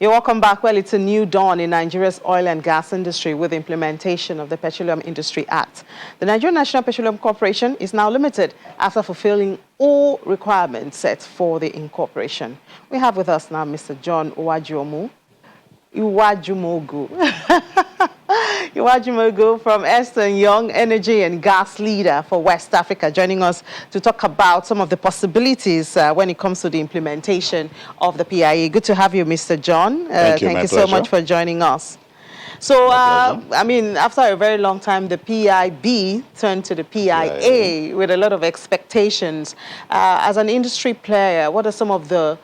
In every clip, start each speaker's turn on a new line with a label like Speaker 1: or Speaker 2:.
Speaker 1: You're welcome back. Well, it's a new dawn in Nigeria's oil and gas industry with the implementation of the Petroleum Industry Act. The Nigerian National Petroleum Corporation is now limited after fulfilling all requirements set for the incorporation. We have with us now Mr. John Iwajumogu. Iwajumogu from Ernst & Young, Energy and Gas Leader for West Africa, joining us to talk about some of the possibilities when it comes to the implementation of the PIA. Good to have you, Mr. John.
Speaker 2: Thank you
Speaker 1: so much for joining us. So, I mean, after a very long time, the PIB turned to the PIA with a lot of expectations. As an industry player, what are some of the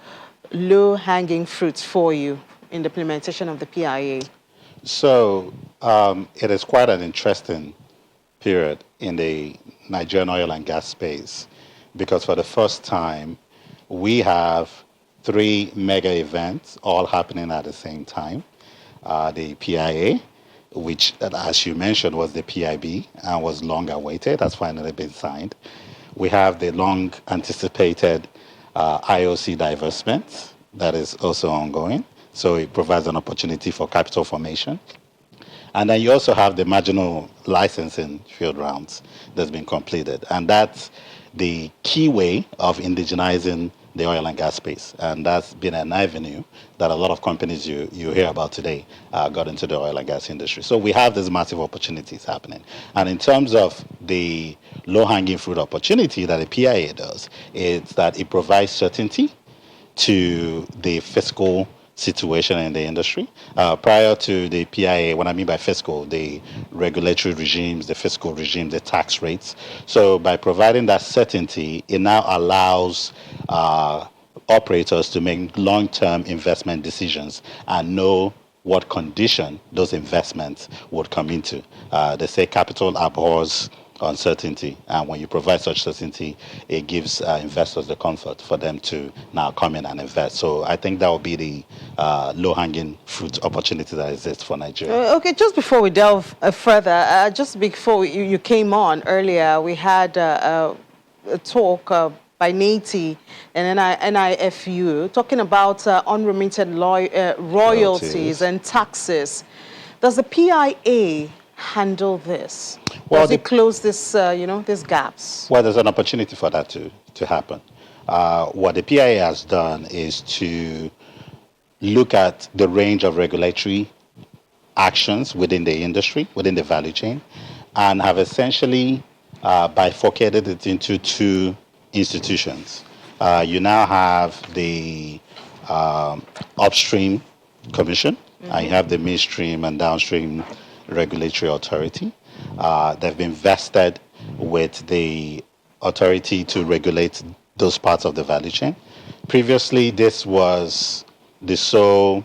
Speaker 1: low-hanging fruits for you in the implementation of the PIA?
Speaker 2: So it is quite an interesting period in the Nigerian oil and gas space because for the first time, we have 3 mega events all happening at the same time. The PIA, which, as you mentioned, was the PIB and was long awaited, has finally been signed. We have the long anticipated IOC divestment that is also ongoing. So it provides an opportunity for capital formation. And then you also have the marginal licensing field rounds that's been completed. And that's the key way of indigenizing the oil and gas space. And that's been an avenue that a lot of companies you hear about today got into the oil and gas industry. So we have these massive opportunities happening. And in terms of the low-hanging fruit opportunity that the PIA does, it's that it provides certainty to the fiscal situation in the industry. Prior to the PIA, what I mean by fiscal, the regulatory regimes, the fiscal regime, the tax rates. So by providing that certainty, it now allows operators to make long-term investment decisions and know what condition those investments would come into. They say capital abhors uncertainty, and when you provide such certainty, it gives investors the comfort for them to now come in and invest. So I think that will be the low-hanging fruit opportunity that exists for Nigeria.
Speaker 1: Okay, just before we delve further, just before you came on earlier, we had a talk by NATI and NIFU talking about unremitted royalties and taxes. Does the PIA handle this? Does it close this, these gaps?
Speaker 2: Well, there's an opportunity for that to happen. What the PIA has done is to look at the range of regulatory actions within the industry, within the value chain, and have essentially bifurcated it into 2 institutions. You now have the upstream commission, and you have the midstream and downstream regulatory authority. They've been vested with the authority to regulate those parts of the value chain. Previously, this was the sole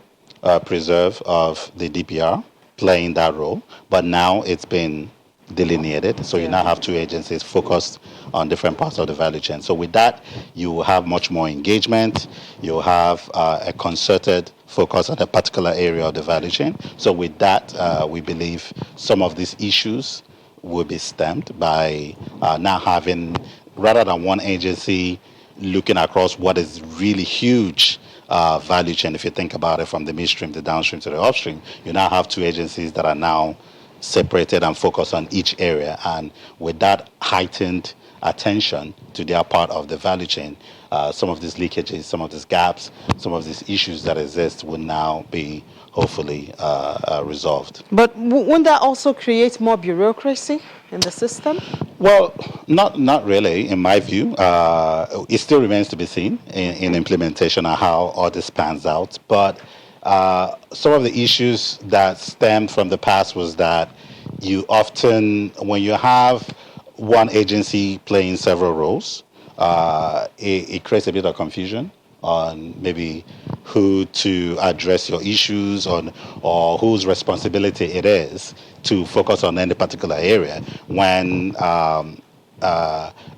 Speaker 2: preserve of the DPR playing that role, but now it's been delineated. So you now have 2 agencies focused on different parts of the value chain. So with that, you will have much more engagement. You'll have a concerted focus on a particular area of the value chain. So with that, we believe some of these issues will be stemmed by now having, rather than one agency looking across what is really huge value chain, if you think about it from the midstream, the downstream to the upstream, you now have 2 agencies that are now separated and focused on each area. And with that heightened attention to their part of the value chain, some of these leakages, some of these gaps, some of these issues that exist will now be hopefully resolved.
Speaker 1: But won't that also create more bureaucracy in the system?
Speaker 2: Well, not really, in my view. It still remains to be seen in implementation and how all this pans out. But some of the issues that stemmed from the past was that you often, when you have one agency playing several roles, it creates a bit of confusion on maybe who to address your issues on or whose responsibility it is to focus on any particular area when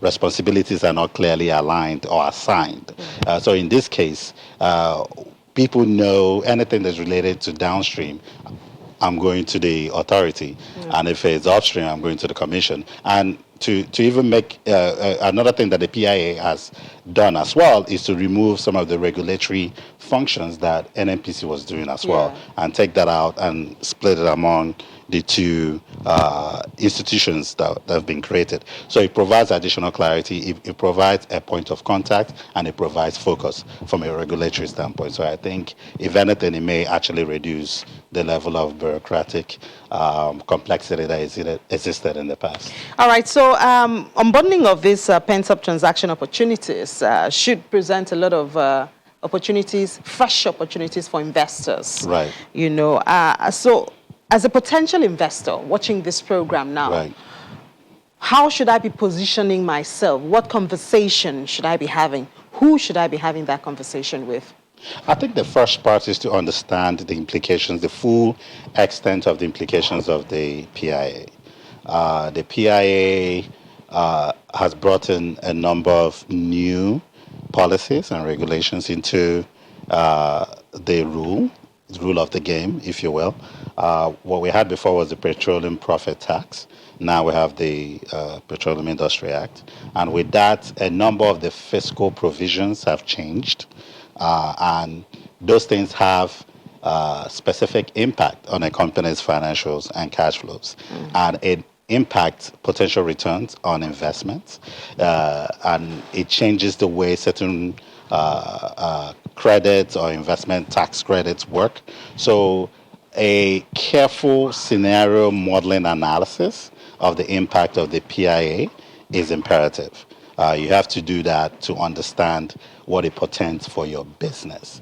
Speaker 2: responsibilities are not clearly aligned or assigned. So in this case, people know anything that's related to downstream, I'm going to the authority. And if it's upstream, I'm going to the commission. And to even make another thing that the PIA has done as well is to remove some of the regulatory functions that NNPC was doing as well,
Speaker 1: Yeah.
Speaker 2: and take that out and split it among the two institutions that have been created. So it provides additional clarity, it provides a point of contact, and it provides focus from a regulatory standpoint. So I think, if anything, it may actually reduce the level of bureaucratic complexity that existed in the past.
Speaker 1: All right, so unbundling of these pent-up transaction opportunities should present a lot of opportunities, fresh opportunities for investors.
Speaker 2: Right.
Speaker 1: So as a potential investor watching this program now,
Speaker 2: Right.
Speaker 1: how should I be positioning myself? What conversation should I be having? Who should I be having that conversation with?
Speaker 2: I think the first part is to understand the implications, the full extent of the implications of the PIA. The PIA has brought in a number of new policies and regulations into the rule of the game, if you will. What we had before was the petroleum profit tax. Now we have the Petroleum Industry Act. And with that, a number of the fiscal provisions have changed. And those things have specific impact on a company's financials and cash flows. And it impacts potential returns on investments. And it changes the way certain credits or investment tax credits work. So a careful scenario modeling analysis of the impact of the PIA is imperative. You have to do that to understand what it portends for your business,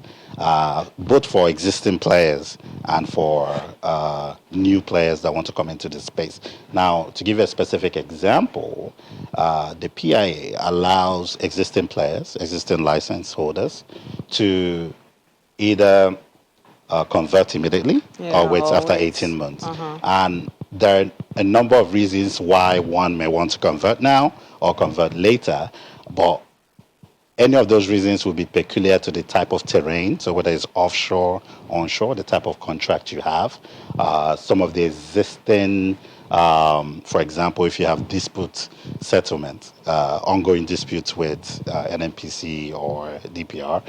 Speaker 2: both for existing players and for new players that want to come into this space. Now, to give you a specific example, the PIA allows existing players, existing license holders, to either convert immediately or
Speaker 1: Yeah,
Speaker 2: wait after
Speaker 1: always.
Speaker 2: 18 months. And there are a number of reasons why one may want to convert now or convert later, but any of those reasons will be peculiar to the type of terrain, so whether it's offshore, onshore, the type of contract you have. Some of the existing, for example, if you have dispute settlement, ongoing disputes with NNPC or DPR,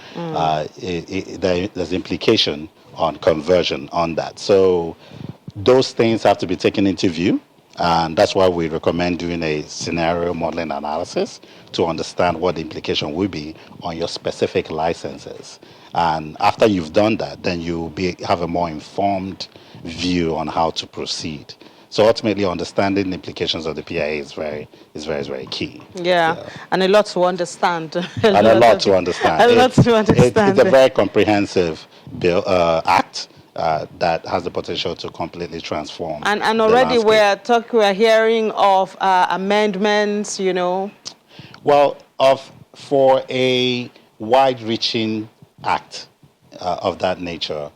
Speaker 2: there's implication on conversion on that. So those things have to be taken into view. And that's why we recommend doing a scenario modeling analysis to understand what the implication will be on your specific licenses. And after you've done that, then you'll have a more informed view on how to proceed. So ultimately, understanding the implications of the PIA is very key.
Speaker 1: Yeah, and a lot to understand.
Speaker 2: And a lot to understand.
Speaker 1: A lot to understand.
Speaker 2: It's a very comprehensive bill act that has the potential to completely transform.
Speaker 1: And
Speaker 2: the
Speaker 1: already
Speaker 2: landscape.
Speaker 1: we're hearing of amendments.
Speaker 2: Well, for a wide-reaching act of that nature,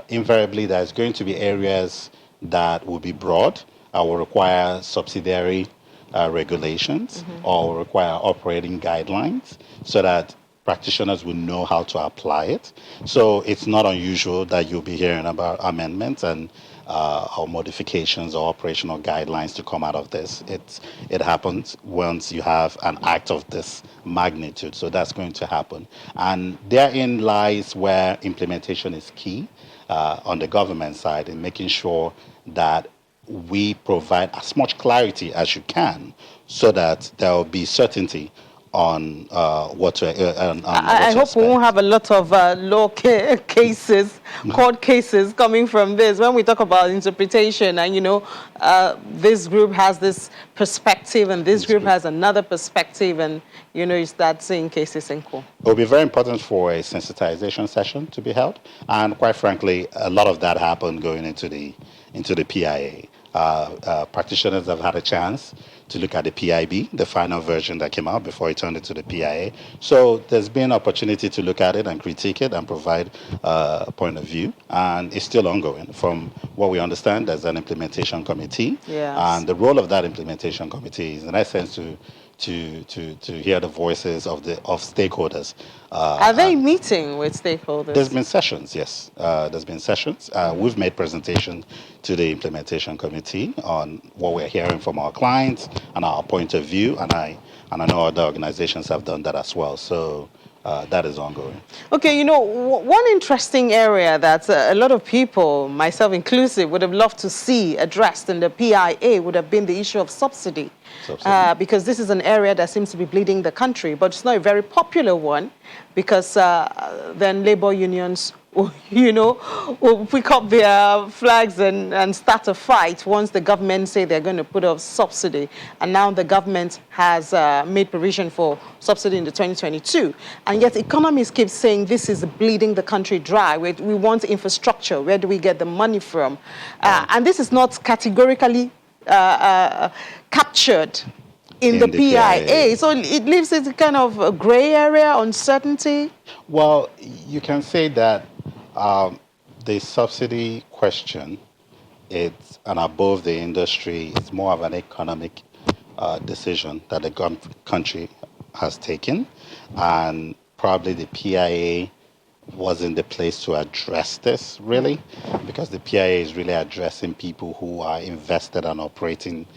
Speaker 2: invariably there's going to be areas that will be broad, will require subsidiary regulations, or will require operating guidelines, so that practitioners will know how to apply it. So it's not unusual that you'll be hearing about amendments and or modifications or operational guidelines to come out of this. It happens once you have an act of this magnitude. So that's going to happen. And therein lies where implementation is key on the government side, in making sure that we provide as much clarity as you can, so that there will be certainty on what to on what
Speaker 1: I
Speaker 2: to
Speaker 1: hope we won't
Speaker 2: expect.
Speaker 1: have a lot of cases, court cases coming from this. When we talk about interpretation, and this group has this perspective, and this group has another perspective, and you start seeing cases in court.
Speaker 2: It will be very important for a sensitization session to be held, and quite frankly, a lot of that happened going into the PIA. Practitioners have had a chance to look at the PIB, the final version that came out before it turned into the PIA. So there's been opportunity to look at it and critique it and provide a point of view, and it's still ongoing. From what we understand, there's an implementation committee,
Speaker 1: Yes.
Speaker 2: and the role of that implementation committee is, in essence, to hear the voices of stakeholders.
Speaker 1: Are they
Speaker 2: And
Speaker 1: meeting with
Speaker 2: there's
Speaker 1: stakeholders?
Speaker 2: been sessions, yes. There's been sessions. We've made presentations to the implementation committee on what we're hearing from our clients and our point of view, and I know other organizations have done that as well. So that is ongoing.
Speaker 1: Okay, one interesting area that a lot of people, myself inclusive, would have loved to see addressed in the PIA would have been the issue of subsidy.
Speaker 2: Subsidy.
Speaker 1: Because this is an area that seems to be bleeding the country, but it's not a very popular one because then labor unions, will pick up their flags and start a fight once the government say they're going to put up subsidy. And now the government has made provision for subsidy in the 2022. And yet economists keep saying this is bleeding the country dry. We want infrastructure. Where do we get the money from? And this is not categorically captured in the PIA. So it leaves it kind of a gray area, uncertainty.
Speaker 2: Well, you can say that the subsidy question, it's an above the industry, it's more of an economic decision that the country has taken. And probably the PIA wasn't the place to address this, really, because the PIA is really addressing people who are invested and operating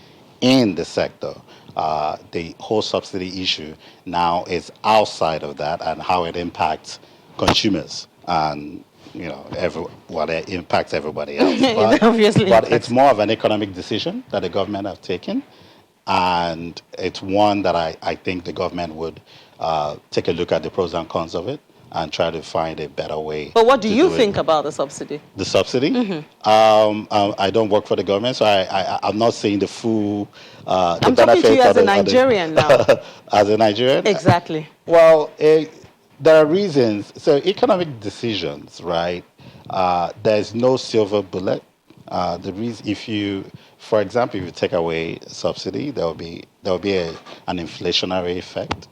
Speaker 2: in the sector. The whole subsidy issue now is outside of that and how it impacts consumers and it impacts everybody else. But, but it's more of an economic decision that the government have taken, and it's one that I think the government would take a look at the pros and cons of it and try to find a better way.
Speaker 1: But what do you think about the subsidy?
Speaker 2: The subsidy? I don't work for the government, so I'm not seeing the full the
Speaker 1: I'm talking to you as a Nigerian now.
Speaker 2: As a Nigerian?
Speaker 1: Exactly.
Speaker 2: Well, there are reasons. So economic decisions, right? There's no silver bullet. The reason, for example, if you take away subsidy, there will be an inflationary effect.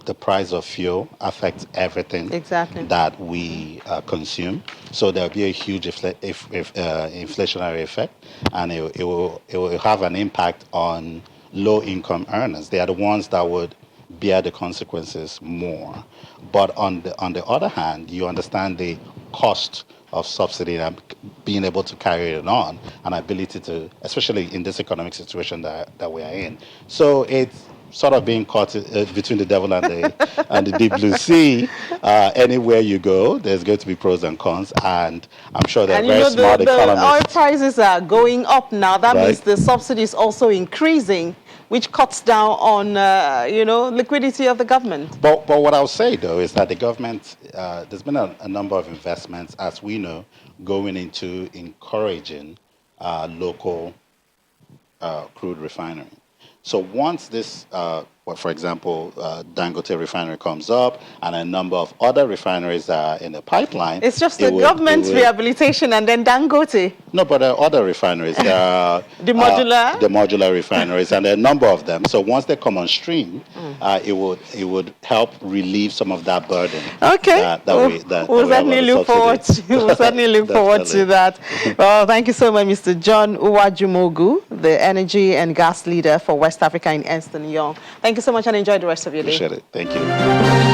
Speaker 2: The price of fuel affects everything that we consume. So there will be a huge inflationary effect, and it will have an impact on low-income earners. They are the ones that would bear the consequences more. But on the other hand, you understand the cost of subsidy and being able to carry it on, and ability to, especially in this economic situation that we are in. So it's sort of being caught between the devil and the deep blue sea. Anywhere you go, there's going to be pros and cons, and I'm sure they're very smart economists.
Speaker 1: The oil prices are going up now. That means the subsidy is also increasing, which cuts down on liquidity of the government.
Speaker 2: But what I'll say though is that the government, there's been a number of investments, as we know, going into encouraging local crude refinery. So once this, for example, Dangote refinery comes up and a number of other refineries are in the pipeline.
Speaker 1: It's just the government's rehabilitation and then Dangote.
Speaker 2: No, but there are other refineries. There are
Speaker 1: the
Speaker 2: modular refineries, and there are a number of them. So once they come on stream, it would help relieve some of that burden.
Speaker 1: Okay. We'll certainly look forward to that. Well, thank you so much, Mr. John Uwajumogu, the energy and gas leader for West Africa in Ernst & Young. Thank you so much and enjoy the rest of your day.
Speaker 2: Appreciate it. Thank you.